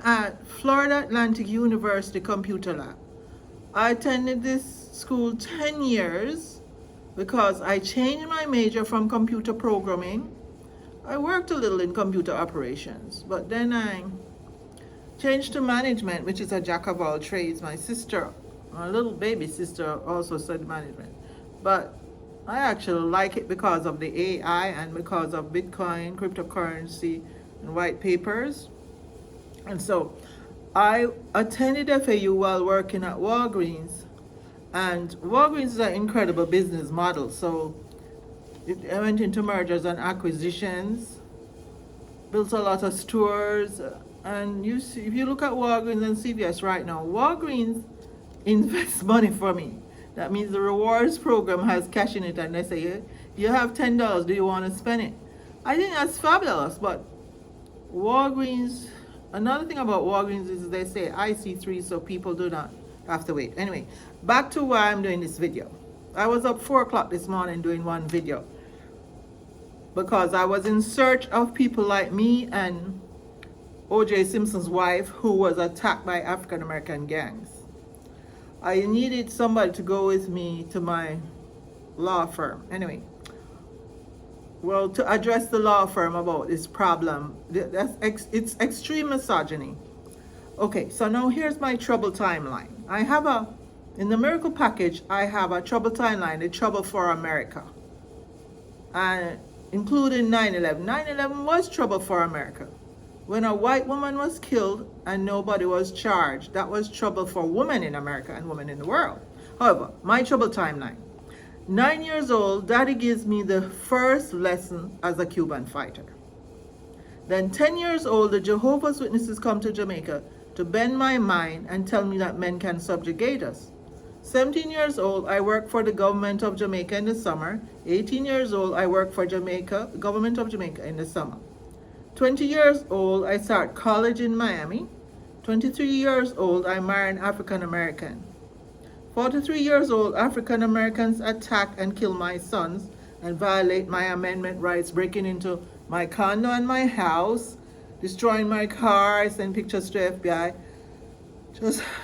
at Florida Atlantic University Computer Lab. I attended this school 10 years because I changed my major from computer programming. I worked a little in computer operations, but then I changed to management, which is a jack of all trades. My sister, my little baby sister, also studied management. But I actually like it because of the AI and because of Bitcoin, cryptocurrency, and white papers. And so I attended FAU while working at Walgreens. And Walgreens is an incredible business model. So I went into mergers and acquisitions, built a lot of stores. And you see, if you look at Walgreens and CVS right now, Walgreens invests money for me. That means the rewards program has cash in it, and they say, you have $10, do you want to spend it? I think that's fabulous, but Walgreens, another thing about Walgreens is they say IC3, so people do not have to wait. Anyway, back to why I'm doing this video. I was up 4 o'clock this morning doing one video because I was in search of people like me and O.J. Simpson's wife, who was attacked by African-American gangs. I needed somebody to go with me to my law firm. Anyway, well, to address the law firm about this problem, it's extreme misogyny. Okay, so now here's my trouble timeline. In the Miracle Package, I have a trouble timeline, the trouble for America, and including 9/11. 9/11 was trouble for America. When a white woman was killed and nobody was charged, that was trouble for women in America and women in the world. However, my trouble timeline. 9 years old, Daddy gives me the first lesson as a Cuban fighter. Then 10 years old, the Jehovah's Witnesses come to Jamaica to bend my mind and tell me that men can subjugate us. 17 years old, I work for the government of Jamaica in the summer. 18 years old, I work for Jamaica, government of Jamaica in the summer. 20 years old, I start college in Miami. 23 years old, I marry an African American. 43 years old, African Americans attack and kill my sons and violate my amendment rights, breaking into my condo and my house, destroying my car, send pictures to FBI.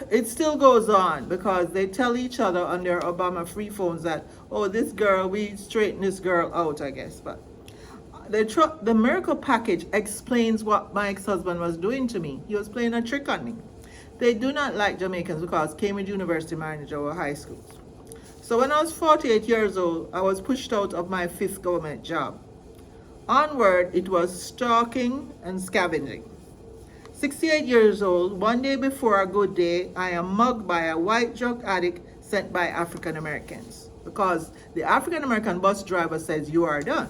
It still goes on because they tell each other on their Obama free phones that, oh, this girl, we straighten this girl out, I guess. But the Miracle Package explains what my ex-husband was doing to me. He was playing a trick on me. They do not like Jamaicans because Cambridge University manager were high schools. So when I was 48 years old, I was pushed out of my 5th government job. Onward, it was stalking and scavenging. 68 years old, one day before a good day, I am mugged by a white drug addict sent by African Americans because the African American bus driver says you are done.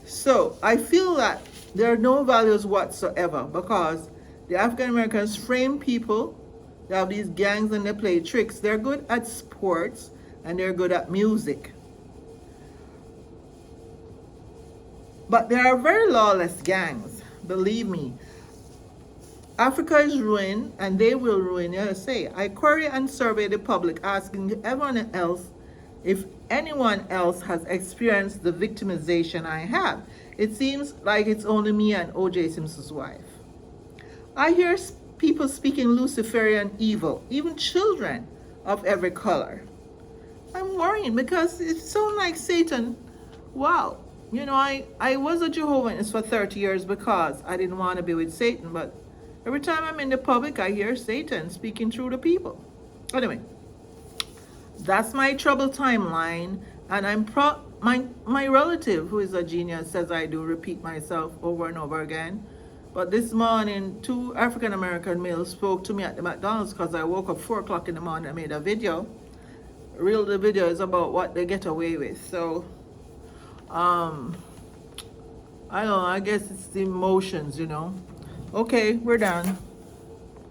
So I feel that there are no values whatsoever because the African Americans frame people. They have these gangs and they play tricks. They're good at sports and they're good at music. But there are very lawless gangs, believe me. Africa is ruined and they will ruin USA. I query and survey the public asking everyone else if anyone else has experienced the victimization I have. It seems like it's only me and O.J. Simpson's wife. I hear people speaking Luciferian evil, even children of every color. I'm worried because it sounds like Satan. Wow. You know, I was a Jehovah's Witness for 30 years because I didn't want to be with Satan, but every time I'm in the public, I hear Satan speaking through the people. Anyway, that's my trouble timeline, and my relative, who is a genius, says I do repeat myself over and over again. But this morning, 2 African American males spoke to me at the McDonald's because I woke up 4 o'clock in the morning and made a video. The video is about what they get away with. So, I don't know, I guess it's the emotions, you know. Okay, we're done.